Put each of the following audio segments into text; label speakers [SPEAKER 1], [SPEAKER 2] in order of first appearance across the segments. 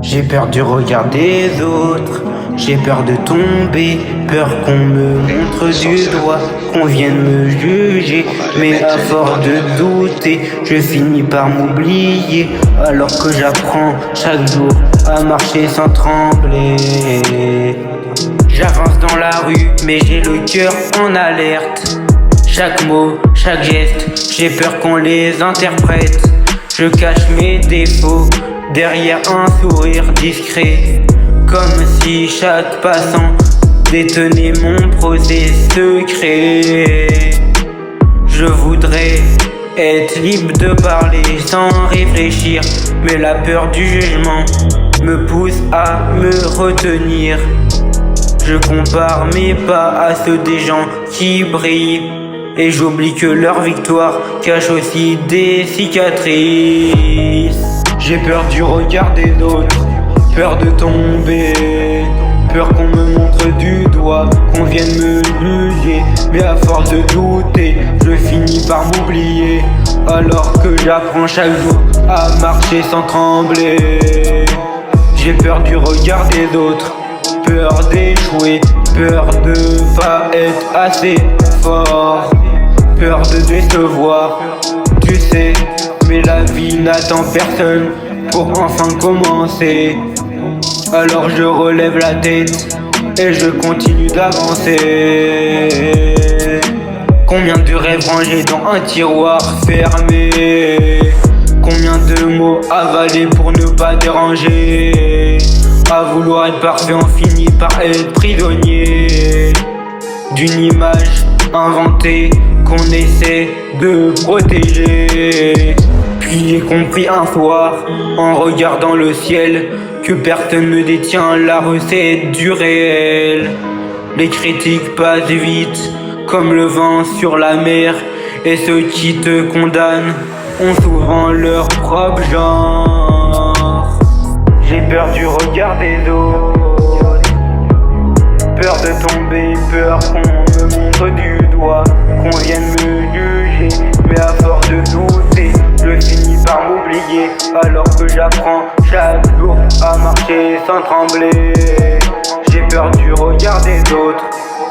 [SPEAKER 1] J'ai peur du regard des autres, j'ai peur de tomber, peur qu'on me montre du doigt, qu'on vienne me juger. Mais à force de douter, je finis par m'oublier, alors que j'apprends chaque jour à marcher sans trembler. J'avance dans la rue, mais j'ai le cœur en alerte. Chaque mot, chaque geste, j'ai peur qu'on les interprète. Je cache mes défauts derrière un sourire discret, comme si chaque passant détenait mon procès secret. Je voudrais être libre de parler sans réfléchir, mais la peur du jugement me pousse à me retenir. Je compare mes pas à ceux des gens qui brillent, et j'oublie que leur victoire cache aussi des cicatrices. J'ai peur du regard des autres, peur de tomber, peur qu'on me montre du doigt, qu'on vienne me juger. Mais à force de douter, je finis par m'oublier, alors que j'apprends chaque jour à marcher sans trembler. J'ai peur du regard des autres, peur d'échouer, peur de pas être assez fort, peur de décevoir, tu sais. Mais la vie n'attend personne pour enfin commencer. Alors je relève la tête et je continue d'avancer. Combien de rêves rangés dans un tiroir fermé, combien de mots avalés pour ne pas déranger. À vouloir être parfait, on finit par être prisonnier d'une image inventée qu'on essaie de protéger. Puis j'ai compris un soir, en regardant le ciel, que personne ne détient la recette du réel. Les critiques passent vite, comme le vent sur la mer, et ceux qui te condamnent ont souvent leur propre genre. J'ai peur du regard des autres, peur de tomber, peur qu'on me montre du doigt, qu'on vienne me juger. Mais à force de douter, je finis par m'oublier, alors que j'apprends chaque jour à marcher sans trembler. J'ai peur du regard des autres,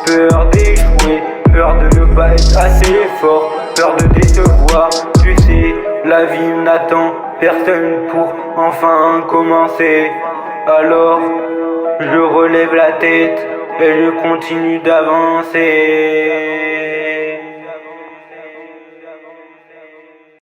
[SPEAKER 1] peur d'échouer, peur de ne pas être assez fort, peur de décevoir. Tu sais, la vie n'attend personne pour enfin commencer. Alors, je relève la tête et je continue d'avancer.